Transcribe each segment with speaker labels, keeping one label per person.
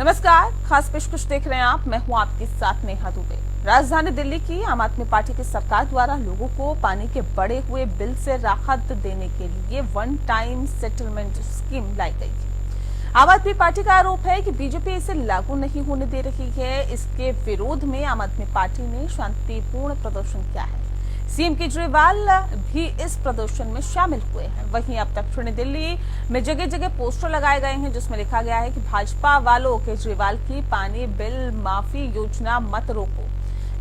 Speaker 1: नमस्कार, खास पेशकश देख रहे हैं आप। मैं हूं आपके साथ नेहा दुबे। राजधानी दिल्ली की आम आदमी पार्टी की सरकार द्वारा लोगों को पानी के बढ़े हुए बिल से राहत देने के लिए वन टाइम सेटलमेंट स्कीम लाई गई है। आम आदमी पार्टी का आरोप है कि बीजेपी इसे लागू नहीं होने दे रही है। इसके विरोध में आम आदमी पार्टी ने शांतिपूर्ण प्रदर्शन किया है। सीएम केजरीवाल भी इस प्रदर्शन में शामिल हुए हैं। वहीं अब दक्षिणी दिल्ली में जगह जगह पोस्टर लगाए गए हैं जिसमें लिखा गया है कि भाजपा वालों, केजरीवाल की पानी बिल माफी योजना मत रोको।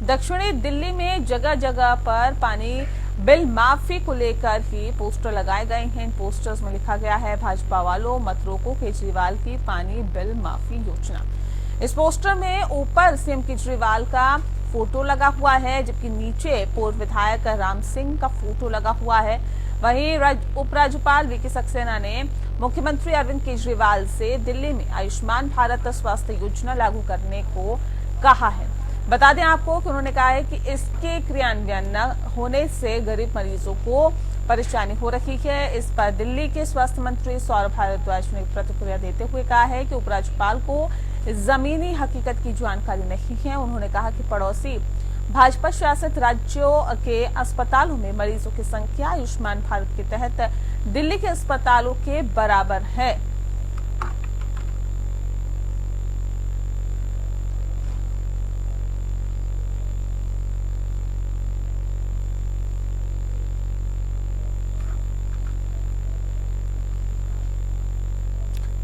Speaker 1: दक्षिणी दिल्ली में जगह जगह पर पानी बिल माफी को लेकर ही पोस्टर लगाए गए हैं। इन पोस्टर्स में लिखा गया है, भाजपा वालों मत रोको केजरीवाल की पानी बिल माफी योजना। इस पोस्टर में ऊपर सीएम केजरीवाल का फोटो लगा हुआ है, जबकि नीचे पूर्व विधायक राम सिंह का फोटो लगा हुआ है। वहीं उपराज्यपाल वीके सक्सेना ने मुख्यमंत्री अरविंद केजरीवाल से दिल्ली में आयुष्मान भारत स्वास्थ्य योजना लागू करने को कहा है। बता दें आपको कि उन्होंने कहा है कि इसके क्रियान्वयन न होने से गरीब मरीजों को परेशानी हो रही है। इस पर दिल्ली के स्वास्थ्य मंत्री सौरभ भारद्वाज ने प्रतिक्रिया देते हुए कहा है कि उपराज्यपाल को जमीनी हकीकत की जानकारी नहीं है। उन्होंने कहा कि पड़ोसी भाजपा शासित राज्यों के अस्पतालों में मरीजों की संख्या आयुष्मान भारत के तहत दिल्ली के अस्पतालों के बराबर है।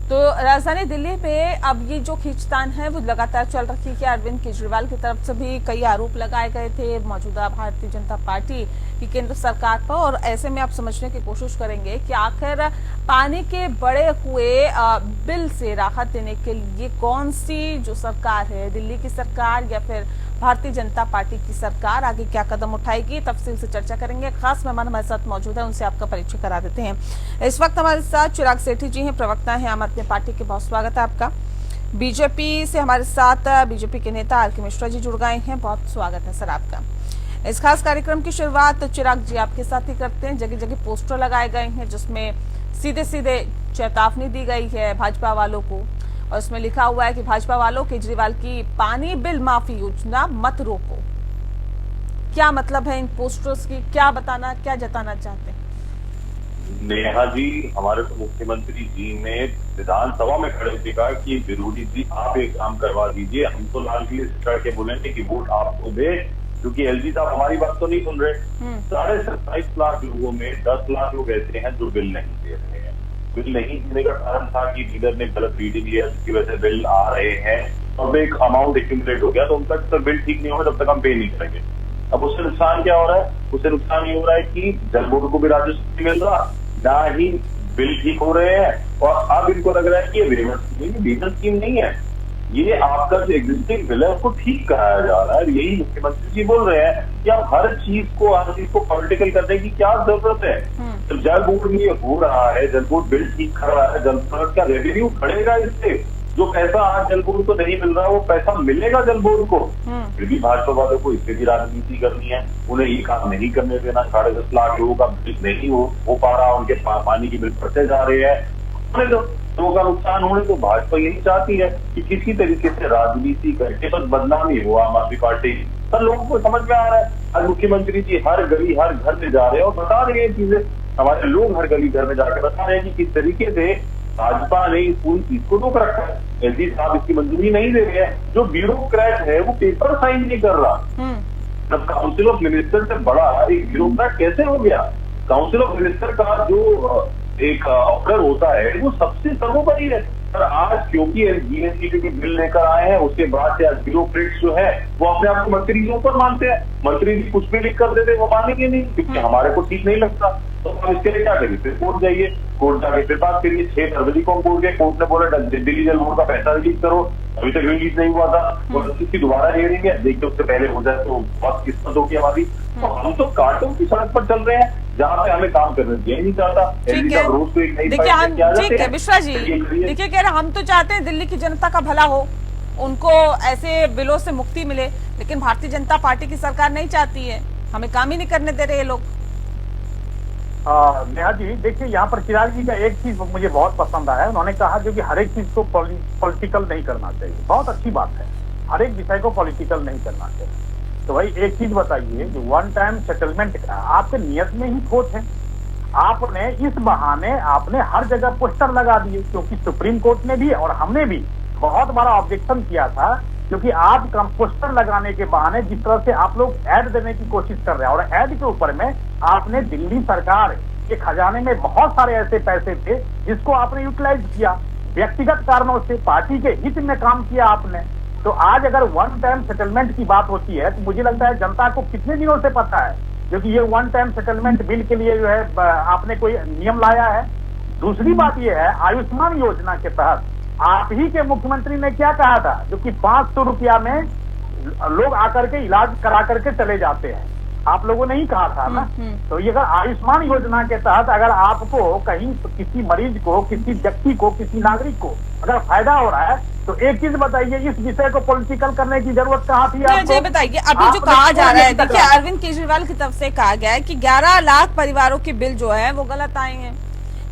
Speaker 1: तो राजधानी दिल्ली में अब ये जो खींचतान है वो लगातार चल रही है। अरविंद केजरीवाल की तरफ से भी कई आरोप लगाए गए थे मौजूदा भारतीय जनता पार्टी की केंद्र सरकार पर, और ऐसे में आप समझने की कोशिश करेंगे कि आखिर पानी के बढ़े हुए बिल से राहत देने के लिए कौन सी जो सरकार है, दिल्ली की सरकार या फिर भारतीय जनता पार्टी की सरकार आगे क्या कदम उठाएगी, तफसील से चर्चा करेंगे। खास मेहमान हमारे साथ मौजूद है, उनसे आपका परिचय करा देते हैं। इस वक्त हमारे साथ चिराग सेठी जी हैं, प्रवक्ता हैं आम आदमी पार्टी के। बहुत स्वागत है आपका। बीजेपी से हमारे साथ बीजेपी के नेता आर.के. मिश्रा जी जुड़ गए हैं। बहुत स्वागत है सर आपका। इस खास कार्यक्रम की शुरुआत चिराग जी आपके साथ ही करते हैं। जगह जगह पोस्टर लगाए गए हैं जिसमें सीधे सीधे चेतावनी दी गई है भाजपा वालों को, और इसमें लिखा हुआ है कि भाजपा वालों केजरीवाल की पानी बिल माफी योजना मत रोको। क्या मतलब है इन पोस्टर्स की, क्या बताना, क्या जताना चाहते हैं?
Speaker 2: नेहा जी, हमारे मुख्यमंत्री जी ने विधानसभा में खड़े होकर कहा कि विरोधी जी आप एक काम करवा दीजिए, हम तो लाल किले से चढ़ के बोलेंगे कि वोट आपको दे, क्योंकि एलजी साहब हमारी बात तो नहीं सुन रहे। 27.5 लाख लोगों में 10 लाख लोग ऐसे हैं जो बिल नहीं दे रहे हैं। बिल नहीं देने का कारण था कि डीलर ने गलत रीडिंग लिया, जिसकी वजह से बिल आ रहे हैं। अब एक अमाउंट एक्यूमुलेट हो गया, तो उनका जब तक बिल ठीक नहीं होगा तब तक हम पे नहीं करेंगे। अब उससे नुकसान क्या हो रहा है? उससे नुकसान ये हो रहा है कि जल बोर्ड को भी राजस्व नहीं मिल रहा, ना ही बिल ठीक हो रहे हैं, और अब इनको लग रहा है कि ये वेवर स्कीम नहीं है, ये आपका जो एग्जिस्टिंग बिल है उसको ठीक कराया जा रहा है। यही मुख्यमंत्री जी बोल रहे हैं कि आप हर चीज को पॉलिटिकल करने की क्या जरूरत है? तो जल बोर्ड में ये हो रहा है, जल बोर्ड बिल ठीक कर रहा है, जल बोर्ड का रेवेन्यू बढ़ेगा। इससे जो पैसा आज जल बोर्ड को नहीं मिल रहा, वो पैसा मिलेगा जल बोर्ड को। फिर भी भाजपा वालों को इससे भी राजनीति करनी है, उन्हें ये काम नहीं करने देना। 10.5 लाख लोगों का बिल नहीं हो पा रहा, उनके पानी के बिल बढ़ते जा रहे हैं, लोगों का नुकसान होने। तो भाजपा यही चाहती है कि किसी तरीके से राजनीति करके बस बदनामी हो आम आदमी पार्टी। पर लोगों को समझ में आ रहा है, आज मुख्यमंत्री जी हर गली हर घर में जा रहे हैं और बता रहे हैं चीजें। हमारे लोग हर गली घर में जाकर बता रहे हैं कि किस तरीके से भाजपा ने इस पूरी चीज को रोक रखा है। एलजी साहब इसकी मंजूरी नहीं दे रहे हैं। जो ब्यूरोक्रेट है वो पेपर साइन नहीं कर रहा। अब काउंसिल ऑफ मिनिस्टर से बड़ा एक ब्यूरोक्रेट कैसे हो गया? काउंसिल ऑफ मिनिस्टर का जो एक ऑर्डर होता है वो सबसे सर्वोपरि है। पर आज क्योंकि जीएसटी के बिल लेकर आए हैं, उसके बाद से आज ब्यूरोक्रेट्स जो है वो अपने आप को मंत्री जी ऊपर मानते हैं। मंत्री जी कुछ भी लिख कर देते, वो मानेंगे नहीं, क्योंकि हमारे को ठीक नहीं लगता। तो हम इसके लिए क्या करिए? फिर कोर्ट जाइए, कोर्ट जाके फिर बात करिए। 6 फरवरी को हम कोर्ट गए, कोर्ट ने बोला दिल्ली जल बोर्ड का पैसा रिलीज करो, अभी तक रिलीज नहीं हुआ था। और इसकी दोबारा हियरिंग है, देखिए उससे पहले हो जाए तो बहुत किस्मत होगी हमारी। तो हम तो कांटों की सड़क पर चल रहे हैं जहाँ पे हमें काम करने दिया ही नहीं चाहता। रोज तो एक नई
Speaker 1: देखिए मिश्रा जी, देखिए कह रहे हम तो चाहते हैं दिल्ली की जनता का भला हो, उनको ऐसे बिलों से मुक्ति मिले, लेकिन भारतीय जनता पार्टी की सरकार नहीं चाहती है, हमें काम ही नहीं करने दे रहे ये लोग।
Speaker 3: नेहा जी देखिए, यहाँ पर चिराग जी का एक चीज मुझे बहुत पसंद आया। उन्होंने कहा जो कि हर एक चीज को पॉलिटिकल नहीं करना चाहिए। बहुत अच्छी बात है, हर एक विषय को पॉलिटिकल नहीं करना चाहिए। तो भाई एक चीज बताइए, जो वन टाइम सेटलमेंट का आपके नियत में ही खोट है। आपने इस बहाने आपने हर जगह पोस्टर लगा दिए, क्योंकि सुप्रीम कोर्ट ने भी और हमने भी बहुत बड़ा ऑब्जेक्शन किया था, क्योंकि आप पोस्टर लगाने के बहाने जिस तरह से आप लोग ऐड देने की कोशिश कर रहे हैं, और ऐड के ऊपर में आपने दिल्ली सरकार के खजाने में बहुत सारे ऐसे पैसे थे जिसको आपने यूटिलाइज किया, व्यक्तिगत कारणों से पार्टी के हित में काम किया आपने। तो आज अगर वन टाइम सेटलमेंट की बात होती है, तो मुझे लगता है जनता को कितने दिनों से पता है, क्योंकि ये वन टाइम सेटलमेंट बिल के लिए जो है आपने कोई नियम लाया है। दूसरी बात ये है, आयुष्मान योजना के तहत आप ही के मुख्यमंत्री ने क्या कहा था, जो कि 500 रुपया में लोग आकर के इलाज करा करके चले जाते हैं, आप लोगों ने ही कहा था ना। तो ये अगर आयुष्मान योजना के तहत अगर आपको कहीं किसी मरीज को, किसी व्यक्ति को, किसी नागरिक को अगर फायदा हो रहा है, तो एक चीज बताइए, इस विषय को पॉलिटिकल करने की जरूरत कहाँ थी आपको?
Speaker 1: बताइए, अभी जो कहा जा रहा है, देखिए अरविंद केजरीवाल की तरफ से कहा गया है कि 11 लाख परिवारों के बिल जो है वो गलत आए हैं,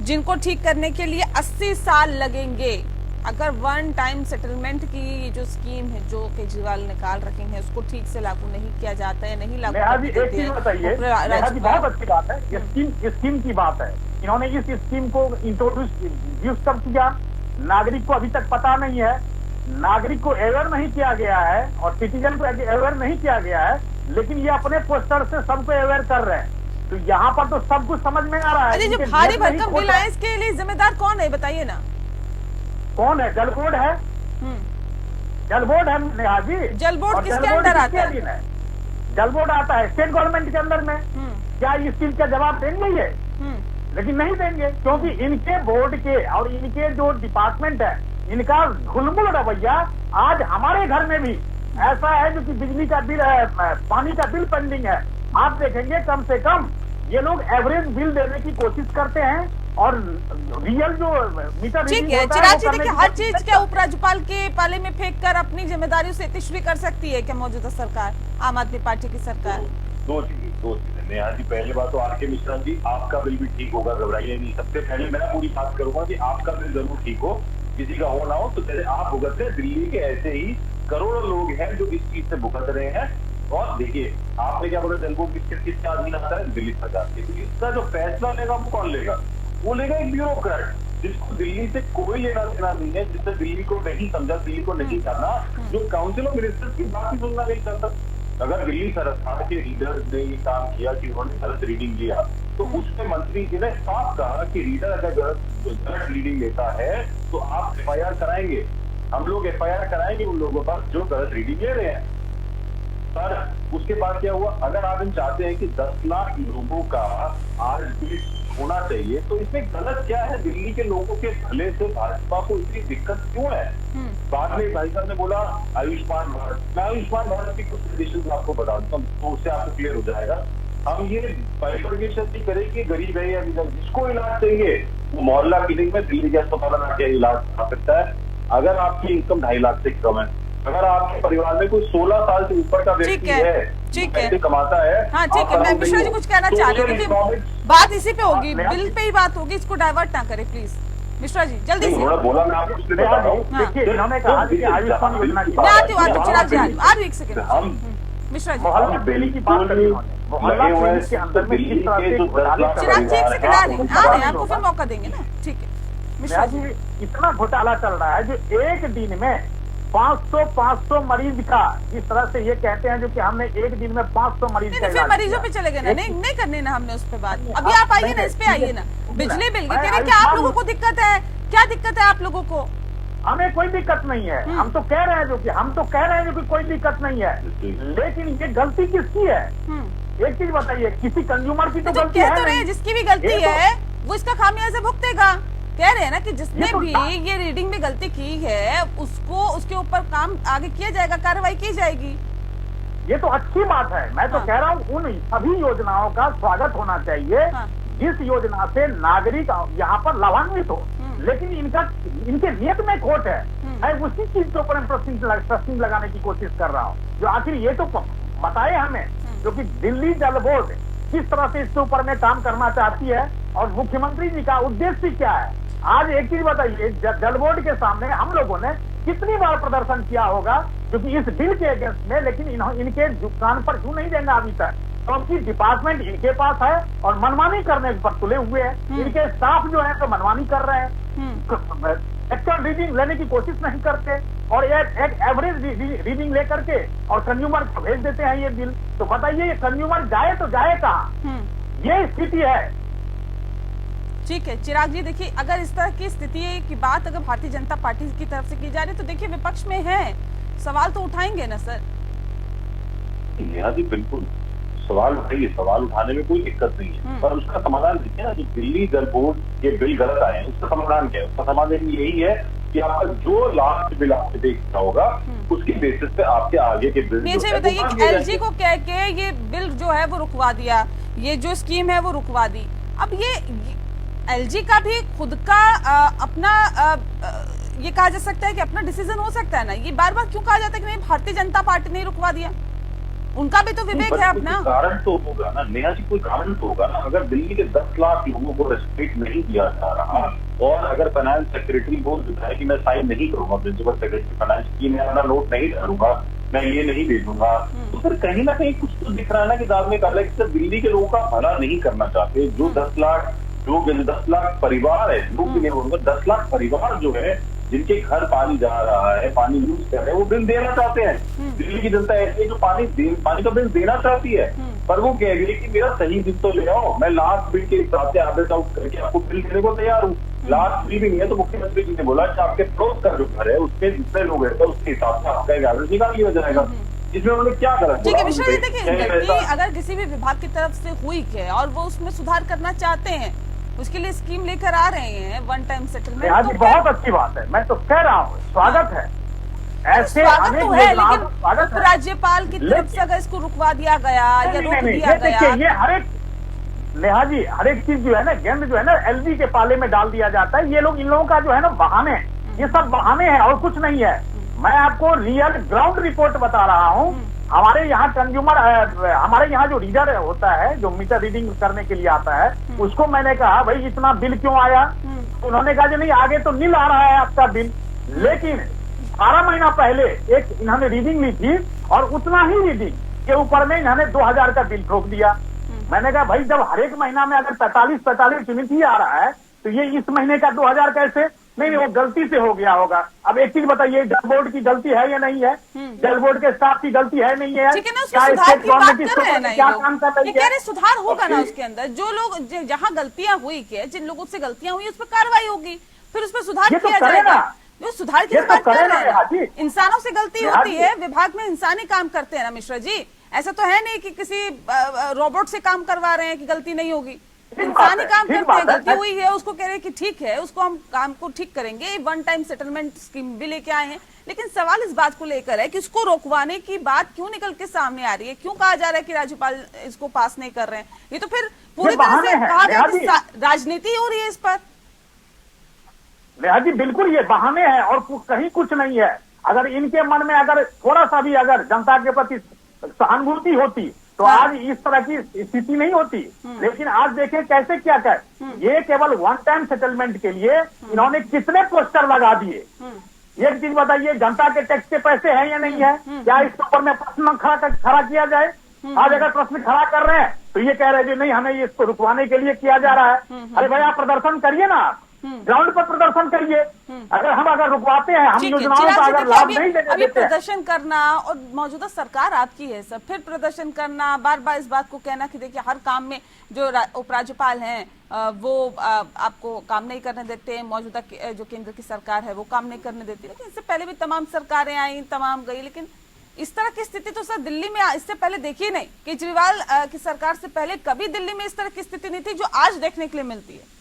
Speaker 1: जिनको ठीक करने के लिए 80 साल लगेंगे। अगर वन टाइम सेटलमेंट की जो स्कीम है जो केजरीवाल निकाल रखी है उसको ठीक से लागू नहीं किया जाता है, नहीं लागू
Speaker 3: एक चीज बताइए, बहुत अच्छी बात है, स्कीम की बात है। इन्होंने इस स्कीम को इंट्रोड्यूस कब किया, नागरिक को अभी तक पता नहीं है, नागरिक को अवेयर नहीं किया गया है और सिटीजन को अवेयर नहीं किया गया है, लेकिन ये अपने पोस्टर से सबको अवेयर कर रहे हैं। तो यहाँ पर तो सब कुछ समझ में आ रहा है।
Speaker 1: जो भारी भरकम बिल आए इसके लिए जिम्मेदार कौन है, बताइए ना।
Speaker 3: कौन है? जल बोर्ड है, जल बोर्ड है नेहा जी।
Speaker 1: जल बोर्ड किसके अंदर आता है?
Speaker 3: जल बोर्ड आता है स्टेट गवर्नमेंट के अंदर में। क्या इस चीज का जवाब देंगे ये? लेकिन नहीं देंगे, क्योंकि इनके बोर्ड के और इनके जो डिपार्टमेंट है, इनका घुलमुल रवैया आज हमारे घर में भी ऐसा है, जो कि बिजली का बिल है, पानी का बिल पेंडिंग है। आप देखेंगे कम से कम ये लोग एवरेज बिल देने की कोशिश करते हैं और रियल जो मीटर
Speaker 1: ठीक है। चिराग जी देखिए, हर चीज क्या उपराज्यपाल के पाले में फेंक कर अपनी जिम्मेदारियों से तिश्री कर सकती है क्या मौजूदा सरकार, आम आदमी पार्टी की सरकार?
Speaker 2: दो चीजें नेहा जी। पहली बात तो आर.के. मिश्रा जी, आपका बिल भी ठीक होगा, घबराइए नहीं। सबसे पहले मैं पूरी बात करूंगा कि आपका बिल जरूर ठीक हो, किसी का हो ना हो। तो जैसे आप भुगत रहे, दिल्ली के ऐसे ही करोड़ों लोग हैं जो इस चीज से भुगत रहे हैं। और देखिए, आपने क्या बोला, जल बोर्ड किसके अधीन आता है? दिल्ली सरकार के। तो इसका जो फैसला लेगा वो कौन लेगा? वो लेगा एक ब्यूरोक्रेट, जिसको दिल्ली से कोई लेना देना नहीं है, जिससे दिल्ली को नहीं समझा, दिल्ली को नहीं करना, जो काउंसिल ऑफ मिनिस्टर्स की बात ही सुनना नहीं चाहता। अगर दिल्ली सरकार के रीडर ने ये काम किया कि उन्होंने गलत रीडिंग लिया, तो उसमें मंत्री जी ने साफ कहा कि रीडर अगर गलत रीडिंग लेता है तो आप FIR कराएंगे, हम लोग FIR कराएंगे उन लोगों पर जो गलत रीडिंग ले रहे हैं। पर उसके बाद क्या हुआ, अगर आप इन चाहते हैं कि 10 लाख लोगों का आज भी होना चाहिए, तो इसमें गलत क्या है? दिल्ली के लोगों के भले से भाजपा को इतनी दिक्कत क्यों है? बाद में भाई साहब ने बोला आयुष्मान भारत। मैं आयुष्मान भारत की कुछ कंडीशन आपको बता दूंगा, तो उससे आपको क्लियर हो जाएगा। हम ये बाइफर्केशन नहीं करें कि गरीब है या अमीर, जिसको इलाज चाहिए वो मोहल्ला क्लिनिक में दिल्ली के अस्पताल में आके इलाज करा सकता है। अगर आपकी इनकम 2.5 लाख से कम है, अगर आपके परिवार में कोई 16 साल से ऊपर का व्यक्ति है, पैसे कमाता है।
Speaker 1: हाँ ठीक है, मैं मिश्रा जी कुछ कहना चाह रही हूँ, बात इसी पे होगी, बिल पे ही बात होगी, इसको डाइवर्ट ना करें प्लीज। मिश्रा जी जल्दी से
Speaker 2: बोला, मैं आपको इसलिए बता रहा हूँ।
Speaker 3: देखिए, इन्होंने कहा कि आयुष्मान योजना की
Speaker 1: मैं आती हूँ, चिराग जी आ रही, एक सेकंड मिश्रा जी।
Speaker 3: मोहल्ला क्लिनिक की बात करें, मोहल्ला क्लिनिक के अंदर में किस तरह से
Speaker 1: चिराग जी एक सेकंड आ रहे हैं, आपको फिर मौका देंगे ना, ठीक है। मिश्रा जी
Speaker 3: इतना घोटाला चल रहा है, जो एक दिन में 500 मरीज का, जिस तरह से ये कहते हैं जो कि हमने एक दिन में 500 मरीज का
Speaker 1: फिर मरीजों पे चले गए ना, नहीं करनी ना हमने उस पे बात। अभी आप आइए ना, इस पे आइए ना। बिजली बिल की कह रहे क्या आप लोगों को दिक्कत है? क्या दिक्कत है आप लोगों को?
Speaker 3: हमें कोई दिक्कत नहीं है, हम तो कह रहे हैं जो कि कोई दिक्कत नहीं है, लेकिन ये गलती किसकी है? एक चीज बताइए, किसी कंज्यूमर की तो गलती है,
Speaker 1: जिसकी भी गलती है वो इसका खामियाजा भुगतेगा। कह रहे हैं ना कि जिसने भी ये रीडिंग में गलती की है उसको, उसके ऊपर काम आगे किया जाएगा, कार्रवाई की जाएगी।
Speaker 3: ये तो अच्छी बात है। मैं तो कह रहा हूँ उन सभी योजनाओं का स्वागत होना चाहिए जिस योजना से नागरिक यहाँ पर लाभान्वित हो, लेकिन इनके नियत में खोट है। मैं उसी चीज के ऊपर प्रश्न लगाने की कोशिश कर रहा हूँ, जो आखिर ये तो बताए हमें, जो कि दिल्ली जल बोर्ड किस तरह से इसके ऊपर में काम करना चाहती है और मुख्यमंत्री जी का उद्देश्य क्या है। आज एक चीज बताइए, जल बोर्ड के सामने हम लोगों ने कितनी बार प्रदर्शन किया होगा क्योंकि इस बिल के अगेंस्ट में, लेकिन इनके कान पर क्यों नहीं देंगे अभी तक, क्योंकि डिपार्टमेंट इनके पास है और मनमानी करने पर तुले हुए हैं। इनके स्टाफ जो है तो मनमानी कर रहे हैं, एक्चुअल रीडिंग लेने की कोशिश नहीं करते और एक एवरेज रीडिंग लेकर के और कंज्यूमर को भेज देते हैं ये बिल। तो बताइए ये कंज्यूमर जाए तो जाए कहाँ, ये स्थिति है।
Speaker 1: ठीक है चिराग जी, देखिए अगर इस तरह की स्थिति की बात अगर भारतीय जनता पार्टी की तरफ से की जा रही है तो देखिए विपक्ष में है, सवाल तो उठाएंगे ना सर।
Speaker 2: नेहा जी बिल्कुल सवाल उठाइए, सवाल उठाने में कोई दिक्कत नहीं है, पर उसका समाधान देखिए ना, जो दिल्ली जल बोर्ड के बिल गलत आए हैं उसका समाधान क्या है? उसका समाधान यही है कि आपका जो लास्ट बिल आपने देखा होगा उसकी बेसिस पे आपके आगे के बिल।
Speaker 1: मुझे बताइए कि एलजी को कह के ये बिल जो है वो रुकवा दिया, ये जो स्कीम है वो रुकवा दी। अब ये एलजी का भी खुद का अपना ये कहा जा सकता है कि अपना डिसीजन हो सकता है ना, ये बार बार क्यों कहा जाता है कि नहीं भारतीय जनता पार्टी ने रुकवा दिया, उनका भी तो विवेक है अपना।
Speaker 2: कारण तो होगा ना नेहा जी, कोई कारण तो होगा ना। अगर दिल्ली के 10 लाख लोगों को रेस्पेक्ट नहीं दिया जा रहा और अगर फाइनेंस सेक्रेटरी बोल देता है कि मैं साइन नहीं करूंगा, प्रिंसिपल सेक्रेटरी फाइनेंस की मैं अपना नोट नहीं डालूंगा, मैं ये नहीं भेजूंगा, तो फिर कहीं ना कहीं कुछ तो दिख रहा है ना कि दाद में काला कि दिल्ली के लोगों का भला नहीं करना चाहते। जो 10 लाख परिवार है, लोग भी नहीं बोलूंगा, 10 लाख परिवार जो है जिनके घर पानी जा रहा है, पानी यूज कर रहे हैं, वो बिल देना चाहते हैं। दिल्ली की जनता ऐसी है जो पानी का बिल देना चाहती है, पर वो कह रही है कि मेरा सही बिल तो ले आओ, मैं लास्ट बिल के हिसाब से आदेश आउट करके आपको बिल देने को तैयार हूँ। लास्ट बिल भी नहीं है तो मुख्यमंत्री जी ने बोला कि आपके पड़ोस का जो घर है उसके जितने लोग रहते हैं उसके हिसाब से आपका एक आदेश निकाल लिया जाएगा। इसमें उन्होंने क्या करा?
Speaker 1: ठीक है मिश्रा जी, देखिए गलती अगर किसी भी विभाग की तरफ से हुई है और वो उसमें सुधार करना चाहते हैं, उसके लिए स्कीम लेकर आ रहे हैं वन टाइम सेटलमेंट,
Speaker 3: तो बहुत अच्छी बात है, मैं तो कह रहा हूँ स्वागत है। ऐसे
Speaker 1: स्वागत तो है, लेकिन उपराज्यपाल की तरफ से अगर इसको रुकवा दिया गया या रोक दिया गया,
Speaker 3: ये हर एक नेहा जी हर एक चीज जो है ना, गेंद जो है ना एलजी के पाले में डाल दिया जाता है। ये लोग इन लोगों का जो है ना बहाने, ये सब बहाने हैं और कुछ नहीं है। मैं आपको रियल ग्राउंड रिपोर्ट बता रहा हूँ। हमारे यहाँ कंज्यूमर, हमारे यहाँ जो रीडर होता है जो मीटर रीडिंग करने के लिए आता है, उसको मैंने कहा भाई इतना बिल क्यों आया, उन्होंने कहा नहीं आगे तो नील आ रहा है आपका बिल। लेकिन 12 महीना पहले एक इन्होंने रीडिंग ली थी और उतना ही रीडिंग के ऊपर में इन्होंने 2000 का बिल ठोक दिया। मैंने कहा भाई जब हर एक महीना में अगर 45 यूनिट ही आ रहा है तो ये इस महीने का 2000 कैसे? नहीं वो गलती से हो गया होगा। अब एक चीज बताइए, जल बोर्ड की गलती है या नहीं है? जल बोर्ड के स्टाफ की गलती है नहीं है?
Speaker 1: ठीक है ना, उसमें सुधार की बात कर रहे हैं ना,
Speaker 3: क्या काम कर रही है?
Speaker 1: सुधार होगा ना उसके अंदर, जो लोग जहाँ गलतियां हुई के, जिन लोगों से गलतियां हुई उस पर कार्रवाई होगी, फिर उस पर सुधार किया जाएगा। जो सुधार की बात कर रहे हैं, इंसानों से गलती होती है, विभाग में इंसानी काम करते हैं ना मिश्रा जी, ऐसा तो है नहीं कि किसी रोबोट से काम करवा रहे हैं कि गलती नहीं होगी, इंसानी काम करते हैं। गलती हुई है उसको कह रहे हैं कि ठीक है, उसको हम काम को ठीक करेंगे, वन टाइम सेटलमेंट स्कीम भी लेके आए हैं। लेकिन सवाल इस बात को लेकर है कि इसको रोकवाने की बात क्यों निकल के सामने आ रही है, क्यों कहा जा रहा है कि राज्यपाल इसको पास नहीं कर रहे हैं? ये तो फिर पूरी तरह से कहा गया कि राजनीति हो रही है इस पर।
Speaker 3: नेहा जी बिल्कुल ये बहाने हैं और कहीं कुछ नहीं है। अगर इनके मन में अगर थोड़ा सा भी अगर जनता के प्रति सहानुभूति होती तो आज इस तरह की स्थिति नहीं होती। लेकिन आज देखें कैसे क्या कर, ये केवल वन टाइम सेटलमेंट के लिए इन्होंने कितने पोस्टर लगा दिए। एक चीज बताइए, जनता के टैक्स के पैसे हैं या नहीं है? क्या इसके ऊपर में प्रश्न खड़ा किया जाए? आज अगर प्रश्न खड़ा कर रहे हैं तो ये कह रहे हैं नहीं हमें इसको रुकवाने के लिए किया जा रहा है। अरे भाई आप प्रदर्शन करिए ना, ग्राउंड पर प्रदर्शन करिए। अगर रुकवाते हैं हम योजनाओं का अगर लाभ नहीं देते,
Speaker 1: प्रदर्शन करना और मौजूदा सरकार आपकी है सब, फिर प्रदर्शन करना, बार बार इस बात को कहना कि देखिए हर काम में जो उपराज्यपाल हैं वो आपको काम नहीं करने देते, मौजूदा जो केंद्र की सरकार है वो काम नहीं करने देती। लेकिन इससे पहले भी तमाम सरकारें आई, तमाम गई, लेकिन इस तरह की स्थिति तो सर दिल्ली में इससे पहले देखी नहीं। केजरीवाल की सरकार से पहले कभी दिल्ली में इस तरह की स्थिति नहीं थी जो आज देखने के लिए मिलती है।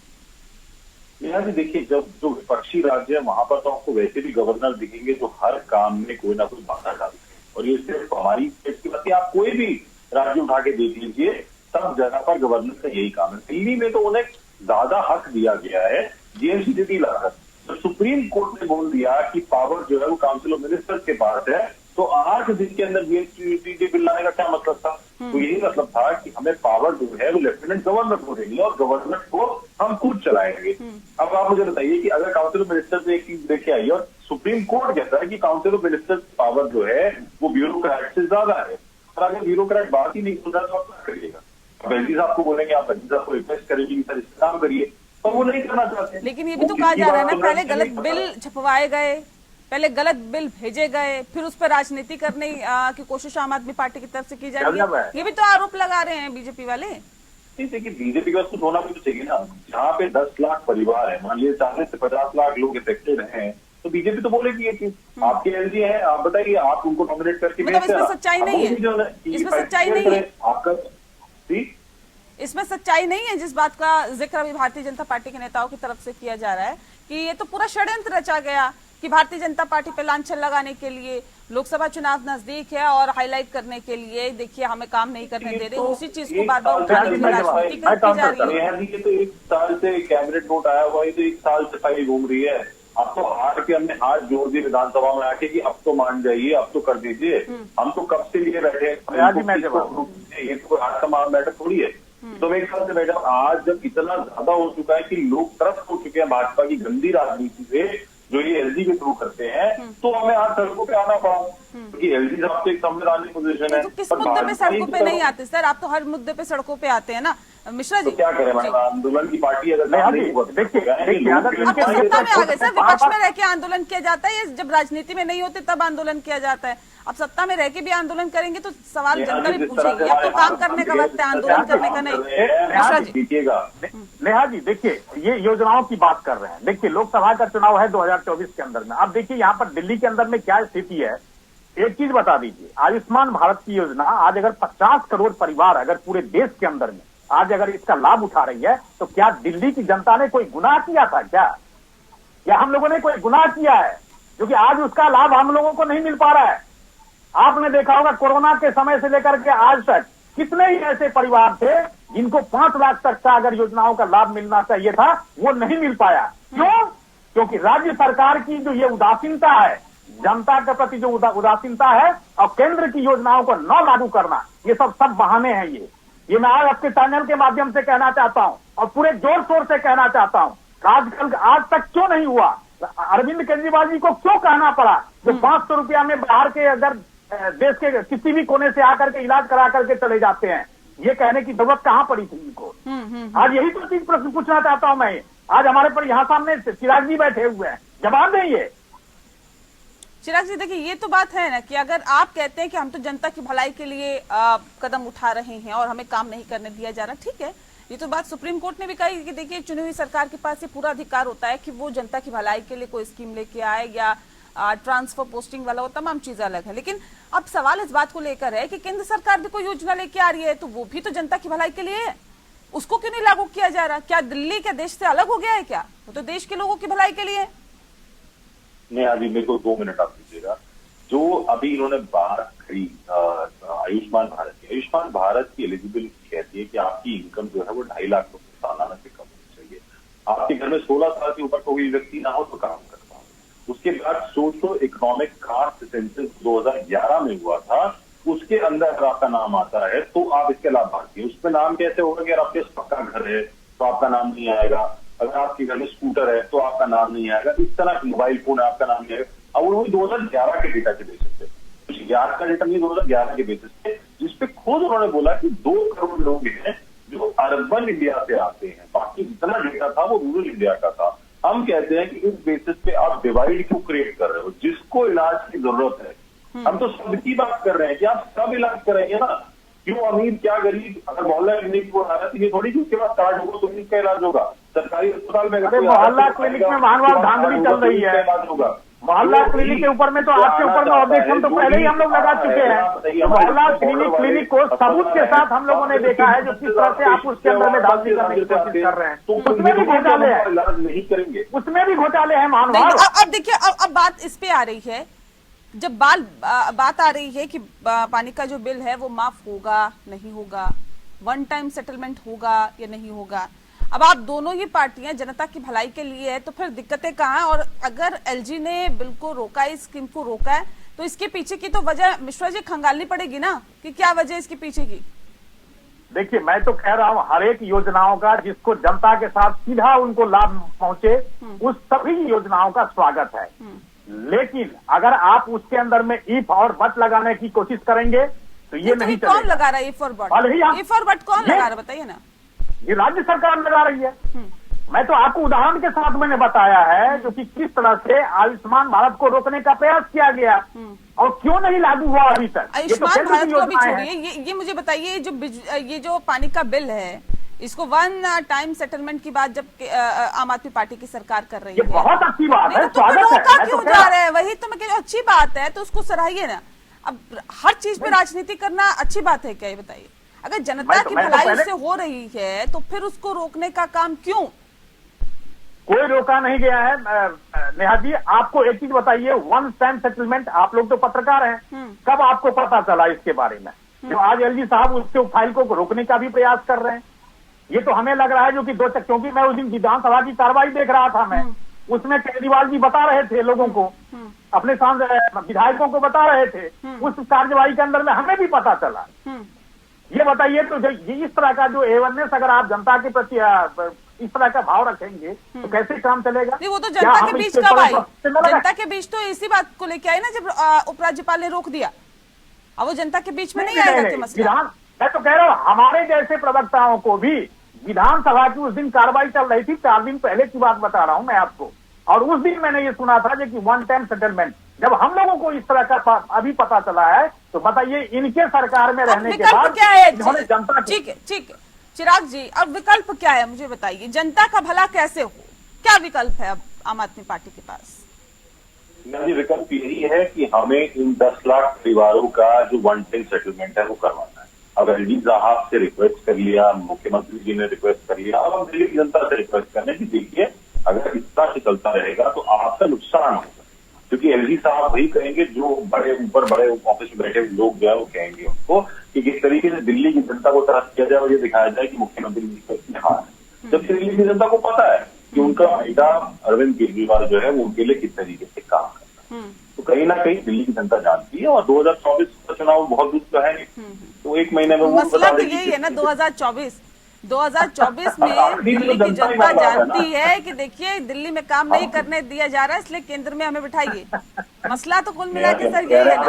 Speaker 2: यहाँ भी देखिए, जब जो विपक्षी राज्य है वहां पर तो आपको वैसे भी गवर्नर दिखेंगे जो हर काम में कोई ना कोई बाधा डालते हैं, और ये सिर्फ हमारी स्टेट की बात है, आप कोई भी राज्य उठा के देख लीजिए, सब जगह पर गवर्नर का यही काम है। दिल्ली में तो उन्हें ज्यादा हक दिया गया है जीएमसीडी लाकर। तो सुप्रीम कोर्ट ने बोल दिया कि पावर जो है वो काउंसिल ऑफ मिनिस्टर्स के पास है, तो 8 दिन के अंदर जीएसटी बिल लाने का क्या मतलब था? तो यही मतलब था कि हमें पावर जो है वो लेफ्टिनेंट गवर्नर को देंगे और गवर्नमेंट को हम खुद चलाएंगे। अब आप मुझे बताइए कि अगर काउंसिल ऑफ मिनिस्टर्स एक चीज देखे आई और सुप्रीम कोर्ट कहता है कि काउंसिल ऑफ मिनिस्टर्स पावर जो है वो ब्यूरोक्रेट से ज्यादा है, और अगर ब्यूरोक्रेट बात ही नहीं सुन रहा तो आप क्या करिएगा? अब एलजी साहब को बोलेंगे, आप एलजी साहब को रिक्वेस्ट करेंगे कि सर इस काम करिए, पर वो नहीं करना चाहते।
Speaker 1: लेकिन ये भी तो कहा जा रहा है ना, पहले गलत बिल छपवाए गए, पहले गलत बिल भेजे गए, फिर उस पर राजनीति करने की कोशिश आम आदमी पार्टी की तरफ से की जा रही है। ये भी तो आरोप लगा रहे हैं बीजेपी वाले।
Speaker 2: देखिए बीजेपी का कुछ होना भी तो चाहिए ना। जहाँ पे 10 लाख परिवार है, मान लीजिए 40 से 50 लाख लोग इफेक्टेड हैं, तो बीजेपी तो बोलेगी ये चीज। आपके एलजी है, आप बताइए, आप उनको नॉमिनेट करके
Speaker 1: मतलब इसमें सच्चाई नहीं है, इसमें सच्चाई नहीं है
Speaker 2: आपका,
Speaker 1: इसमें सच्चाई नहीं है। जिस बात का जिक्र अभी भारतीय जनता पार्टी के नेताओं की तरफ से किया जा रहा है कि ये तो पूरा षड्यंत्र रचा गया कि भारतीय जनता पार्टी पे लांछन लगाने के लिए, लोकसभा चुनाव नजदीक है और हाईलाइट करने के लिए, देखिए हमें काम नहीं करने दे रहे, उसी चीज को बार बार उठाने की राजनीति की जा रही है।
Speaker 2: ये तो 1 साल से कैबिनेट नोट आया हुआ है, तो 1 साल से फाइल घूम रही है। अब तो हार के हमने हाथ जोड़ दिए विधानसभा में आके कि अब तो मान जाइए, अब तो कर दीजिए। हम तो कब से लिए बैठे, ये तो आज का मैटर थोड़ी है। तो मेरे ख्याल से बैठा, आज जब इतना ज्यादा हो चुका है कि लोग त्रस्त हो चुके हैं भाजपा की गंदी राजनीति से जो ये एलजी के थ्रू करते हैं, तो हमें आज सड़कों पे आना पड़ा, क्योंकि एलजी साहब तो एक संवैधानिक पोजीशन है।
Speaker 1: तो किस मुद्दे पे सड़कों पे नहीं आते सर? आप तो हर मुद्दे पे सड़कों पे आते हैं ना मिश्रा जी।
Speaker 2: तो क्या करें मैडम, आंदोलन की पार्टी अगर
Speaker 3: देखिए
Speaker 1: सत्ता में आ गए सर, विपक्ष में रह के आंदोलन किया जाता है, जब राजनीति में नहीं होते तब आंदोलन किया जाता है। अब सत्ता में रह के भी आंदोलन करेंगे तो सवाल जनता भी पूछेगी। अब तो काम करने का वक्त है, आंदोलन करने का नहीं। मिश्रा जी
Speaker 3: नेहा जी देखिए, ये योजनाओं की बात कर रहे हैं। देखिए लोकसभा का चुनाव है 2024 के अंदर में। अब देखिए यहाँ पर दिल्ली के अंदर में क्या स्थिति है, एक चीज बता दीजिए। आयुष्मान भारत की योजना आज अगर 50 करोड़ परिवार अगर पूरे देश के अंदर में आज अगर इसका लाभ उठा रही है, तो क्या दिल्ली की जनता ने कोई गुनाह किया था क्या हम लोगों ने कोई गुनाह किया है क्योंकि आज उसका लाभ हम लोगों को नहीं मिल पा रहा है? आपने देखा होगा कोरोना के समय से लेकर के आज तक कितने ही ऐसे परिवार थे जिनको 5 लाख तक का अगर योजनाओं का लाभ मिलना चाहिए था, वो नहीं मिल पाया। क्यों? क्योंकि राज्य सरकार की जो ये उदासीनता है, जनता के प्रति जो उदासीनता है और केंद्र की योजनाओं को न लागू करना, ये सब बहाने हैं। ये मैं आज आपके चैनल के माध्यम से कहना चाहता हूं और पूरे जोर शोर से कहना चाहता हूं, आजकल आज तक क्यों नहीं हुआ? अरविंद केजरीवाल जी को क्यों कहना पड़ा जो 500 रुपया में बाहर के अगर देश के किसी भी कोने से आकर के इलाज करा करके चले जाते हैं, ये कहने की जरूरत कहां पड़ी थी इनको? आज यही तो चीज प्रश्न पूछना चाहता हूं मैं। आज हमारे पर यहाँ सामने चिराग जी बैठे हुए हैं, जवाब देंगे।
Speaker 1: चिराग जी देखिए, ये तो बात है ना कि अगर आप कहते हैं कि हम तो जनता की भलाई के लिए कदम उठा रहे हैं और हमें काम नहीं करने दिया जा रहा, ठीक है, ये तो बात सुप्रीम कोर्ट ने भी कही कि देखिए चुनी हुई सरकार के पास ये पूरा अधिकार होता है कि वो जनता की भलाई के लिए कोई स्कीम लेके आए या ट्रांसफर पोस्टिंग वाला हो, तमाम चीजें अलग है। लेकिन अब सवाल इस बात को लेकर है कि केंद्र सरकार भी कोई योजना लेके आ रही है तो वो भी तो जनता की भलाई के लिए है, उसको क्यों नहीं लागू किया जा रहा? क्या दिल्ली के देश से अलग हो गया है क्या? वो तो देश के लोगों की भलाई के लिए है।
Speaker 2: नहीं, अभी मेरे को 2 मिनट आप दीजिएगा। जो अभी इन्होंने बात करी आयुष्मान भारत की एलिजिबिलिटी कहती है कि आपकी इनकम जो है वो 2.5 लाख रुपए सालाना से कम होनी चाहिए। आपके घर में 16 साल के ऊपर कोई व्यक्ति ना हो तो काम कर पाओ। उसके बाद सोशो इकोनॉमिक कास्ट सेंसस 2011 में हुआ था, उसके अंदर अगर आपका नाम आता है तो आप इसके लाभार्थी। उसमें नाम कैसे होगा कि अगर आपके पक्का घर है तो आपका नाम नहीं आएगा, अगर आपके घर में स्कूटर है तो आपका नाम नहीं आएगा, इस तरह मोबाइल फोन है आपका नाम नहीं आएगा। अब वो 2011 के डेटा के बेसिस पे, आज का डेटा नहीं, 2011 के बेसिस पे, जिसपे खुद उन्होंने बोला कि 2 करोड़ लोग हैं जो अर्बन इंडिया से आते हैं, बाकी जितना डेटा था वो रूरल इंडिया का था। हम कहते हैं कि इस बेसिस पे आप डिवाइड क्यों क्रिएट कर रहे हो? जिसको इलाज की जरूरत है, हम तो सबकी बात कर रहे हैं कि आप सब इलाज करेंगे ना, क्यों अमीर क्या गरीब? अगर मोहल्ला क्लिनिक को आ रहा है तो ये थोड़ी कि उसके बाद कार्ड होगा तो इसका इलाज होगा। सरकारी अस्पताल में
Speaker 3: मोहल्ला क्लिनिक में महानवार धांधली चल रही है,
Speaker 2: इलाज होगा।
Speaker 3: मोहल्ला क्लिनिक के ऊपर में तो आपके ऊपर में ऑब्जेक्शन तो पहले ही हम लोग लगा चुके हैं। मोहल्ला क्लिनिक को सबूत के साथ हम लोगों ने देखा है जो किस तरह से आप उसके अंदर में धांधली करने की कोशिश कर रहे हैं, तो उसमें भी घोटाले हैं,
Speaker 2: नहीं करेंगे उसमें
Speaker 3: भी घोटाले हैं महानुभाव।
Speaker 1: अब देखिए, अब बात इस पे आ रही है, जब बात आ रही है कि पानी का जो बिल है वो माफ होगा नहीं होगा, 1 टाइम सेटलमेंट होगा या नहीं होगा। अब आप दोनों ही पार्टियां जनता की भलाई के लिए है, तो फिर दिक्कतें कहाँ हैं? और अगर एलजी ने बिल को रोका है, इस स्कीम को रोका है, तो इसके पीछे की तो वजह मिश्रा जी खंगालनी पड़ेगी ना कि क्या वजह इसके पीछे की।
Speaker 3: देखिए, मैं तो कह रहा हूं हर एक योजनाओं का जिसको जनता के साथ सीधा उनको लाभ पहुंचे, उस सभी योजनाओं का स्वागत है। लेकिन अगर आप उसके अंदर में इफ और बट लगाने की कोशिश करेंगे तो ये नहीं
Speaker 1: कौन
Speaker 3: चलेगा।
Speaker 1: लगा रहा है इफ और बट?
Speaker 3: भले ही आप-
Speaker 1: इफ और बट कौन
Speaker 3: ये-
Speaker 1: लगा रहा है बताइए ना।
Speaker 3: ये राज्य सरकार लगा रही है। मैं तो आपको उदाहरण के साथ मैंने बताया है जो कि किस तरह से आयुष्मान भारत को रोकने का प्रयास किया गया और क्यों नहीं लागू हुआ अभी तक। ये तो
Speaker 1: आयुष्मान
Speaker 3: केंद्र
Speaker 1: भारत
Speaker 3: की
Speaker 1: को अभी
Speaker 3: योजनाएं
Speaker 1: छोड़िए,
Speaker 3: हैं।
Speaker 1: ये मुझे बताइए ये जो पानी का बिल है, इसको वन टाइम सेटलमेंट की बात जब आम आदमी पार्टी की सरकार कर रही
Speaker 3: ये
Speaker 1: है,
Speaker 3: बहुत अच्छी बात है,
Speaker 1: तो फिर
Speaker 3: स्वागत है।
Speaker 1: रोका
Speaker 3: मैं तो
Speaker 1: क्यों
Speaker 3: कह
Speaker 1: जा
Speaker 3: रहा-
Speaker 1: रहा है? वही तो मैं कह रही हूं, अच्छी बात है तो उसको सराहिए ना। अब हर चीज पे राजनीति करना अच्छी बात है क्या, ये बताइए। अगर जनता की
Speaker 3: मैं तो
Speaker 1: भलाई
Speaker 3: पहले-
Speaker 1: उससे हो रही है तो फिर उसको रोकने का काम क्यों?
Speaker 3: कोई रोका नहीं गया है। नेहा जी, आपको एक चीज बताइए, वन टाइम सेटलमेंट, आप लोग तो पत्रकार हैं, कब आपको पता चला इसके बारे में? जो आज एलजी साहब उसके फाइल को रोकने का भी प्रयास कर रहे हैं, ये तो हमें लग रहा है जो कि क्योंकि मैं उस दिन विधानसभा की कार्रवाई देख रहा था, मैं उसमें केजरीवाल जी बता रहे थे लोगों को, अपने विधायकों को बता रहे थे, उस कार्यवाही के अंदर में हमें भी पता चला। ये बताइए, तो इस तरह का जो अवेयरनेस अगर आप जनता के प्रति इस तरह का भाव रखेंगे तो कैसे काम चलेगा?
Speaker 1: नहीं, वो तो
Speaker 3: क्या
Speaker 1: जनता
Speaker 3: हम
Speaker 1: के बीच
Speaker 3: इसके
Speaker 1: कब
Speaker 3: ऊपर
Speaker 1: आई?
Speaker 3: चलने लगे?
Speaker 1: जनता के बीच तो इसी बात को लेके आई ना जब उपराज्यपाल ने रोक दिया। अब वो जनता के बीच में नहीं आएगा कि मसला।
Speaker 3: मैं तो कह रहा हूँ हमारे जैसे प्रवक्ताओं को भी विधानसभा की उस दिन कार्रवाई चल रही थी, 4 दिन पहले की बात बता रहा हूं मैं आपको, और उस दिन मैंने ये सुना था कि वन टाइम सेटलमेंट, जब हम लोगों को इस तरह का अभी पता चला है तो बताइए इनके सरकार में रहने के बाद
Speaker 1: क्या है?
Speaker 3: इन्होंने जनता
Speaker 1: ठीक है चिराग जी, अब विकल्प क्या है मुझे बताइए। जनता का भला कैसे हो, क्या विकल्प है अब आम आदमी पार्टी के पास?
Speaker 2: जी, विकल्प यही है कि हमें इन 10 लाख परिवारों का जो वन टाइम सेटलमेंट है वो करवाना है। अब एलजी साहब से रिक्वेस्ट कर लिया, मुख्यमंत्री जी ने रिक्वेस्ट कर लिया, अब हम दिल्ली की जनता से रिक्वेस्ट करने की देखिए अगर इस तरह से चलता रहेगा तो आपका नुकसान होगा, क्योंकि एलजी साहब वही कहेंगे जो बड़े ऑफिस में बैठे हुए लोग जो है वो कहेंगे उनको कि किस तरीके से दिल्ली की जनता को तरफ किया जाए और ये दिखाया जाए कि मुख्यमंत्री जी का इस्तेहार है, जबकि दिल्ली की जनता को पता है कि उनका बेटा अरविंद केजरीवाल जो है वो उनके लिए किस तरीके से काम करता है। तो कहीं ना कहीं दिल्ली की जनता जानती है और 2024 का चुनाव बहुत दूर तो है नहीं, तो 1 महीने में वो
Speaker 1: मसला तो यही है ना, 2024 में दिल्ली की जनता जानती है कि देखिए दिल्ली में काम नहीं करने दिया जा रहा है, इसलिए केंद्र में हमें बिठाइए। मसला तो कुल मिला के सर यही है ना।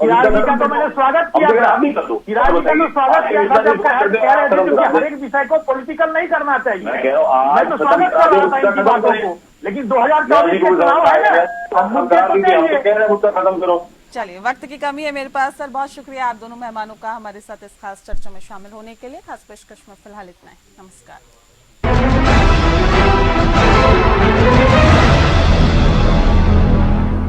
Speaker 3: चिराग का तो मैंने स्वागत किया था, चिराग का तो स्वागत किया था जब कह रहे थे कि हर एक विषय को पॉलिटिकल नहीं करना चाहिए। मैं तो स्वागत कर रहा था इनकी बातों को, लेकिन 2024 के चुनाव है ना, अब मुद्दे तो चाहिए।
Speaker 1: चलिए, वक्त की कमी है मेरे पास सर, बहुत शुक्रिया आप दोनों मेहमानों का हमारे साथ इस खास चर्चा में शामिल होने के लिए। खास पेशकश में फिलहाल इतना है, नमस्कार।